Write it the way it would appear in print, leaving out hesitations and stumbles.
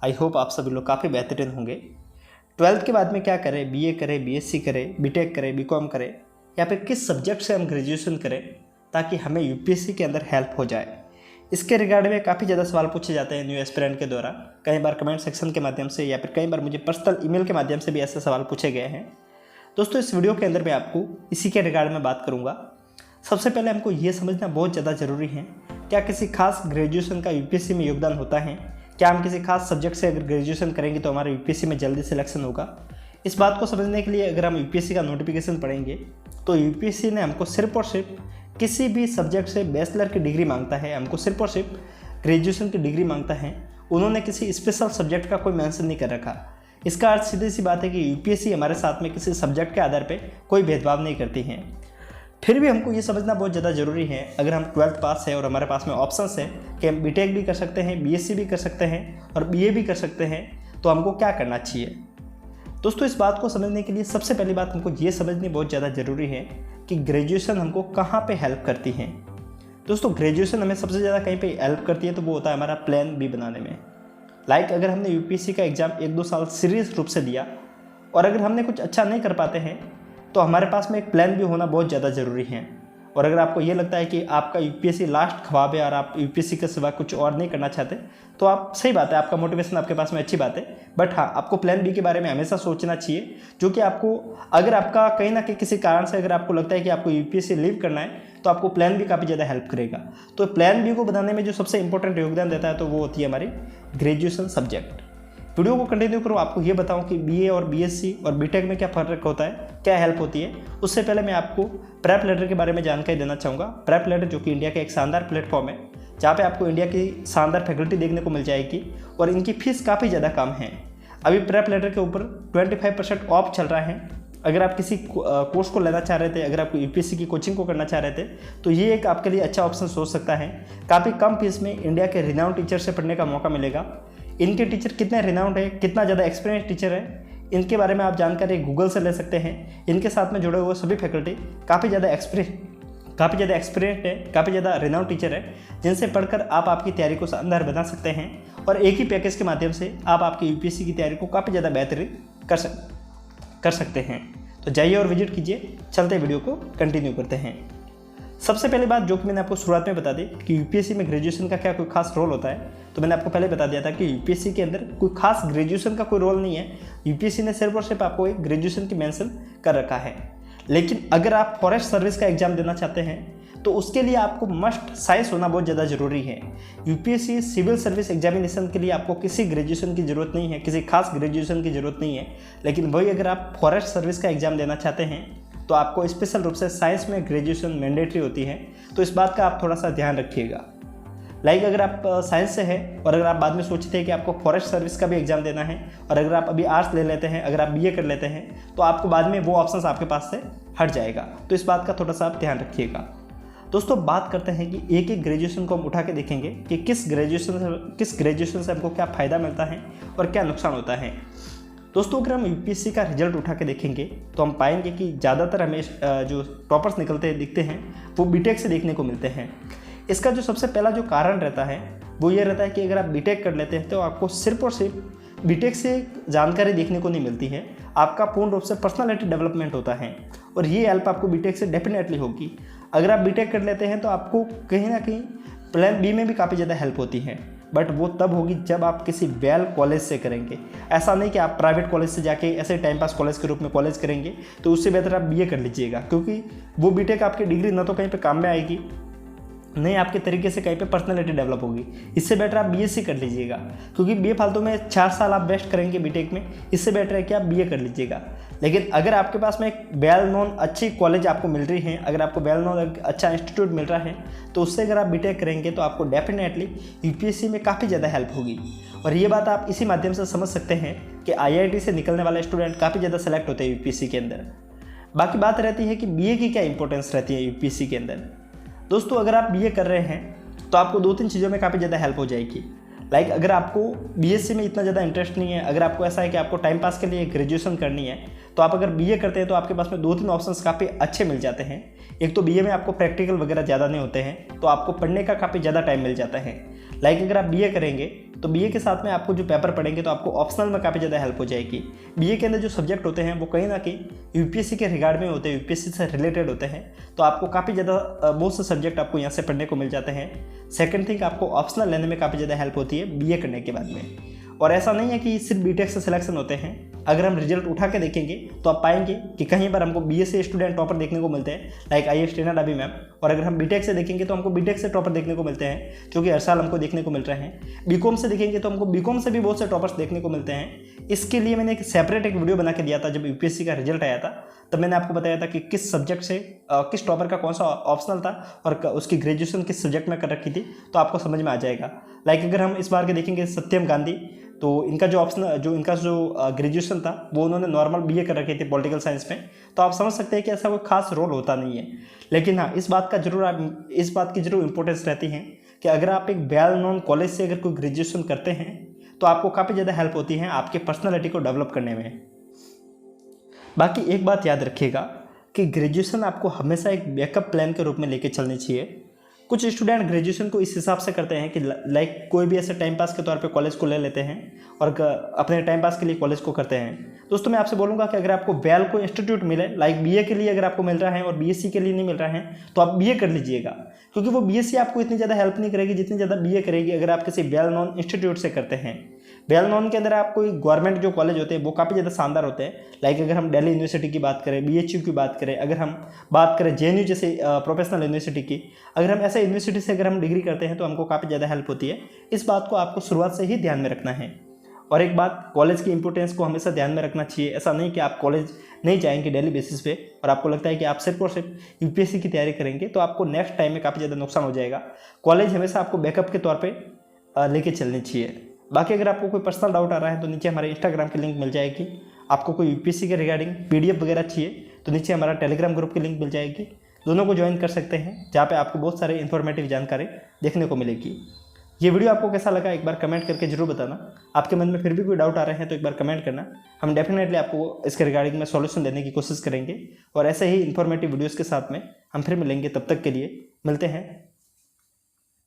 I hope आप सभी लोग काफ़ी बेहतरीन होंगे। 12th के बाद में क्या करें, बीए करें, बीएससी करें, बीटेक करें, बीकॉम करें या फिर किस सब्जेक्ट से हम ग्रेजुएशन करें ताकि हमें यूपीएससी के अंदर हेल्प हो जाए। इसके रिगार्ड में काफ़ी ज़्यादा सवाल पूछे जाते हैं न्यू एस्पिरेंट के द्वारा, कई बार कमेंट सेक्शन के माध्यम से या फिर कई बार मुझे पर्सनल ईमेल के माध्यम से भी ऐसे सवाल पूछे गए हैं। दोस्तों इस वीडियो के अंदर मैं आपको इसी के रिगार्ड में बात करूँगा। सबसे पहले हमको ये समझना बहुत ज़्यादा ज़रूरी है, क्या किसी खास ग्रेजुएशन का यूपीएससी में योगदान होता है? क्या हम किसी खास सब्जेक्ट से अगर ग्रेजुएशन करेंगे तो हमारा यूपीएससी में जल्दी सिलेक्शन होगा? इस बात को समझने के लिए अगर हम यूपीएससी का नोटिफिकेशन पढ़ेंगे तो यूपीएससी ने हमको सिर्फ और सिर्फ किसी भी सब्जेक्ट से बैचलर की डिग्री मांगता है, हमको सिर्फ और सिर्फ ग्रेजुएशन की डिग्री मांगता है। उन्होंने किसी स्पेशल सब्जेक्ट का कोई मेंशन नहीं कर रखा। इसका अर्थ सीधी सी बात है कि यूपीएससी हमारे साथ में किसी सब्जेक्ट के आधार पर कोई भेदभाव नहीं करती है। फिर भी हमको ये समझना बहुत ज़्यादा ज़रूरी है, अगर हम 12th पास है और हमारे पास में ऑप्शंस है कि हम बीटेक भी कर सकते हैं, बीएससी भी कर सकते हैं और बीए भी कर सकते हैं, तो हमको क्या करना चाहिए। दोस्तों इस बात को समझने के लिए सबसे पहली बात हमको ये समझनी बहुत ज़्यादा ज़रूरी है कि ग्रेजुएशन हमको कहाँ पे हेल्प करती है। दोस्तों ग्रेजुएशन हमें सबसे ज़्यादा कहीं पे हेल्प करती है तो वो होता है हमारा प्लान बी बनाने में। लाइक अगर हमने यूपीएससी का एग्ज़ाम 1-2 साल सीरियस रूप से दिया और अगर हमने कुछ अच्छा नहीं कर पाते हैं तो हमारे पास में एक प्लान भी होना बहुत ज़्यादा ज़रूरी है। और अगर आपको ये लगता है कि आपका यूपीएससी लास्ट ख्वाब है और आप यूपीएससी के सिवा कुछ और नहीं करना चाहते, तो आप सही बात है, आपका मोटिवेशन आपके पास में अच्छी बात है। बट हाँ, आपको प्लान बी के बारे में हमेशा सोचना चाहिए, जो कि आपको अगर आपका कहीं ना कहीं किसी कारण से अगर आपको लगता है कि आपको यूपीएससी लीव करना है तो आपको प्लान बी काफ़ी ज़्यादा हेल्प करेगा। तो प्लान बी को बनाने में जो सबसे इंपॉर्टेंट योगदान देता है तो वो होती है हमारी ग्रेजुएशन सब्जेक्ट। वीडियो को कंटिन्यू करो, आपको ये बताऊं कि बीए और बीएससी और बीटेक में क्या फ़र्क होता है, क्या हेल्प होती है। उससे पहले मैं आपको प्रेप लेटर के बारे में जानकारी देना चाहूँगा। प्रेप लेटर जो कि इंडिया का एक शानदार प्लेटफॉर्म है जहाँ पे आपको इंडिया की शानदार फैकल्टी देखने को मिल जाएगी और इनकी फ़ीस काफ़ी ज़्यादा कम है। अभी प्रेप लेटर के ऊपर 25% ऑफ चल रहा है। अगर आप किसी कोर्स को लेना चाह रहे थे, अगर आप यूपीएससी की कोचिंग को करना चाह रहे थे तो ये एक आपके लिए अच्छा ऑप्शन हो सकता है। काफ़ी कम फीस में इंडिया के रिनाउंड टीचर से पढ़ने का मौका मिलेगा। इनके टीचर कितने रिनाउंड है, कितना ज़्यादा एक्सपीरियंस टीचर है, इनके बारे में आप जानकारी गूगल से ले सकते हैं। इनके साथ में जुड़े हुए सभी फैकल्टी काफ़ी ज़्यादा एक्सपीरियंस है, काफ़ी ज़्यादा रिनाउंड टीचर है, जिनसे पढ़कर आप आपकी तैयारी को शानदार बना सकते हैं और एक ही पैकेज के माध्यम से आप आपकी यूपीएससी की तैयारी को काफ़ी ज़्यादा बेहतरीन कर सकते हैं। तो जाइए और विजिट कीजिए। चलते वीडियो को कंटिन्यू करते हैं। सबसे पहली बात जो कि मैंने आपको शुरुआत में बता दी कि यूपीएससी में ग्रेजुएशन का क्या कोई खास रोल होता है, तो मैंने आपको पहले बता दिया था कि यूपीएससी के अंदर कोई खास ग्रेजुएशन का कोई रोल नहीं है। यूपीएससी ने सिर्फ और सिर्फ आपको एक ग्रेजुएशन की मेंशन कर रखा है। लेकिन अगर आप फॉरेस्ट सर्विस का एग्जाम देना चाहते हैं तो उसके लिए आपको मस्ट साइंस होना बहुत ज़्यादा ज़रूरी है। यूपीएससी सिविल सर्विस एग्जामिनेशन के लिए आपको किसी ग्रेजुएशन की ज़रूरत नहीं है, किसी खास ग्रेजुएशन की ज़रूरत नहीं है। लेकिन वही अगर आप फॉरेस्ट सर्विस का एग्ज़ाम देना चाहते हैं तो आपको स्पेशल रूप से साइंस में ग्रेजुएशन मैंडेटरी होती है। तो इस बात का आप थोड़ा सा ध्यान रखिएगा। लाइक अगर आप साइंस से है और अगर आप बाद में सोचते हैं कि आपको फॉरेस्ट सर्विस का भी एग्जाम देना है और अगर आप अभी आर्ट्स ले लेते हैं, अगर आप बीए कर लेते हैं तो आपको बाद में वो ऑप्शंस आपके पास से हट जाएगा। तो इस बात का थोड़ा सा आप ध्यान रखिएगा। दोस्तों बात करते हैं कि एक एक ग्रेजुएशन को हम उठा के देखेंगे कि किस ग्रेजुएशन से हमको क्या फ़ायदा मिलता है और क्या नुकसान होता है। दोस्तों अगर हम यूपीएससी का रिजल्ट उठा के देखेंगे तो हम पाएंगे कि ज़्यादातर हमें जो टॉपर्स निकलते दिखते हैं वो बीटेक से देखने को मिलते हैं। इसका जो सबसे पहला जो कारण रहता है वो ये रहता है कि अगर आप बीटेक कर लेते हैं तो आपको सिर्फ और सिर्फ बीटेक से जानकारी देखने को नहीं मिलती है, आपका पूर्ण रूप से पर्सनालिटी डेवलपमेंट होता है और ये हेल्प आपको बीटेक से डेफिनेटली होगी। अगर आप बीटेक कर लेते हैं तो आपको कहीं ना कहीं प्लान बी में भी काफ़ी ज़्यादा हेल्प होती है, बट वो तब होगी जब आप किसी वेल कॉलेज से करेंगे। ऐसा नहीं कि आप प्राइवेट कॉलेज से जाके ऐसे टाइम पास कॉलेज के रूप में कॉलेज करेंगे, तो उससे बेहतर आप बीए कर लीजिएगा, क्योंकि वो बीटेक आपकी डिग्री ना तो कहीं पे काम में आएगी, नहीं आपके तरीके से कहीं पे पर्सनैलिटी डेवलप होगी। इससे बेटर आप बीएससी कर लीजिएगा, क्योंकि बीए फालतू में 4 साल आप वेस्ट करेंगे बीटेक में। इससे बेटर है कि आप बीए कर लीजिएगा। लेकिन अगर आपके पास में एक वेल नोन अच्छी कॉलेज आपको मिल रही है, अगर आपको वेल नोन अच्छा इंस्टीट्यूट मिल रहा है, तो उससे अगर आप बीटेक करेंगे तो आपको डेफिनेटली यूपीएससी में काफ़ी ज़्यादा हेल्प होगी। और ये बात आप इसी माध्यम से समझ सकते हैं कि आईआईटी से निकलने वाले स्टूडेंट काफ़ी ज़्यादा सेलेक्ट होते हैं यूपीएससी के अंदर। बाकी बात रहती है कि बीए की क्या इंपॉर्टेंस रहती है यूपीएससी के अंदर। दोस्तों अगर आप बीए कर रहे हैं तो आपको 2-3 चीज़ों में काफ़ी ज़्यादा हेल्प हो जाएगी। लाइक अगर आपको बीएससी में इतना ज़्यादा इंटरेस्ट नहीं है, अगर आपको ऐसा है कि आपको टाइम पास के लिए ग्रेजुएशन करनी है, तो आप अगर बीए करते हैं तो आपके पास में 2-3 ऑप्शंस काफ़ी अच्छे मिल जाते हैं। एक तो बीए में आपको प्रैक्टिकल वगैरह ज़्यादा नहीं होते हैं, तो आपको पढ़ने का काफ़ी ज़्यादा टाइम मिल जाता है। लाइक अगर आप बीए करेंगे तो बीए के साथ में आपको जो पेपर पढ़ेंगे तो आपको ऑप्शनल में काफ़ी ज़्यादा हेल्प हो जाएगी। बीए के अंदर जो सब्जेक्ट होते हैं वो कहीं ना कहीं यूपीएससी के रिगार्ड में होते हैं, यूपीएससी से रिलेटेड होते हैं, तो आपको काफ़ी ज़्यादा बहुत से सब्जेक्ट आपको यहाँ से पढ़ने को मिल जाते हैं। सेकंड थिंग, आपको ऑप्शनल लेने में काफ़ी ज़्यादा हेल्प होती है बीए करने के बाद में। और ऐसा नहीं है कि सिर्फ बीटेक से सिलेक्शन होते हैं, अगर हम रिजल्ट उठा के देखेंगे तो आप पाएंगे कि कहीं पर हमको बीए से स्टूडेंट टॉपर देखने को मिलते हैं, लाइक आईएएस ट्रेनर अभी मैम, और अगर हम बीटेक से देखेंगे तो हमको बीटेक से टॉपर देखने को मिलते हैं, जो कि हर साल हमको देखने को मिल रहे हैं। बीकॉम से देखेंगे तो हमको बीकॉम से भी बहुत से टॉपर्स देखने को मिलते हैं। इसके लिए मैंने एक सेपरेट वीडियो बना के दिया था जब यूपीएससी का रिजल्ट आया था, तब मैंने आपको बताया था कि किस सब्जेक्ट से किस टॉपर का कौन सा ऑप्शनल था और उसकी ग्रेजुएशन किस सब्जेक्ट में कर रखी थी, तो आपको समझ में आ जाएगा। लाइक अगर हम इस बार के देखेंगे सत्यम गांधी, तो इनका जो ऑप्शनल इनका ग्रेजुएशन था वो उन्होंने नॉर्मल बीए कर रखे थे पॉलिटिकल साइंस में, तो आप समझ सकते हैं कि ऐसा कोई खास रोल होता नहीं है। लेकिन हाँ, इस बात की जरूर इंपॉर्टेंस रहती है कि अगर आप एक वेल नोन कॉलेज से अगर कोई ग्रेजुएशन करते हैं तो आपको काफ़ी ज़्यादा हेल्प होती है आपके पर्सनैलिटी को डेवलप करने में। बाकी एक बात याद रखिएगा कि ग्रेजुएशन आपको हमेशा एक बैकअप प्लान के रूप में लेके चलनी चाहिए। कुछ स्टूडेंट ग्रेजुएशन को इस हिसाब से करते हैं कि लाइक कोई भी ऐसे टाइम पास के तौर पे कॉलेज को ले लेते हैं और अपने टाइम पास के लिए कॉलेज को करते हैं। दोस्तों मैं आपसे बोलूँगा कि अगर आपको वेल को इंस्टीट्यूट मिले, लाइक बीए के लिए अगर आपको मिल रहा है और बीएससी के लिए नहीं मिल रहा है, तो आप बीए कर लीजिएगा, क्योंकि वो बीएससी आपको इतनी ज़्यादा हेल्प नहीं करेगी जितनी ज़्यादा बीए करेगी अगर आप किसी वेल नोन इंस्टीट्यूट से करते हैं। वेल नोन के अंदर आप कोई गवर्नमेंट जो कॉलेज होते हैं वो काफ़ी ज़्यादा शानदार होते हैं। लाइक अगर हम दिल्ली यूनिवर्सिटी की बात करें, बीएचयू की बात करें, अगर हम बात करें जेएनयू जैसे प्रोफेशनल यूनिवर्सिटी की, अगर हम ऐसे यूनिवर्सिटी से अगर हम डिग्री करते हैं तो हमको काफ़ी ज़्यादा हेल्प होती है। इस बात को आपको शुरुआत से ही ध्यान में रखना है। और एक बात, कॉलेज की इंपॉर्टेंस को हमेशा ध्यान में रखना चाहिए। ऐसा नहीं कि आप कॉलेज नहीं जाएंगे डेली बेसिस पे और आपको लगता है कि आप सिर्फ और सिर्फ यूपीएससी की तैयारी करेंगे तो आपको नेक्स्ट टाइम में काफ़ी ज़्यादा नुकसान हो जाएगा। कॉलेज हमेशा आपको बैकअप के तौर पर लेके चलनी चाहिए। बाकी अगर आपको कोई पर्सनल डाउट आ रहा है तो नीचे हमारे इंस्टाग्राम की लिंक मिल जाएगी। आपको कोई यूपीएससी के रिगार्डिंग पीडीएफ वगैरह चाहिए तो नीचे हमारा टेलीग्राम ग्रुप की लिंक मिल जाएगी। दोनों को ज्वाइन कर सकते हैं, जहाँ पे आपको बहुत सारे इन्फॉर्मेटिव जानकारी देखने को मिलेगी। ये वीडियो आपको कैसा लगा एक बार कमेंट करके जरूर बताना। आपके मन में फिर भी कोई डाउट आ रहे हैं तो एक बार कमेंट करना, हम डेफिनेटली आपको इसके रिगार्डिंग में सॉल्यूशन देने की कोशिश करेंगे। और ऐसे ही इन्फॉर्मेटिव वीडियोज़ के साथ में हम फिर मिलेंगे, तब तक के लिए मिलते हैं।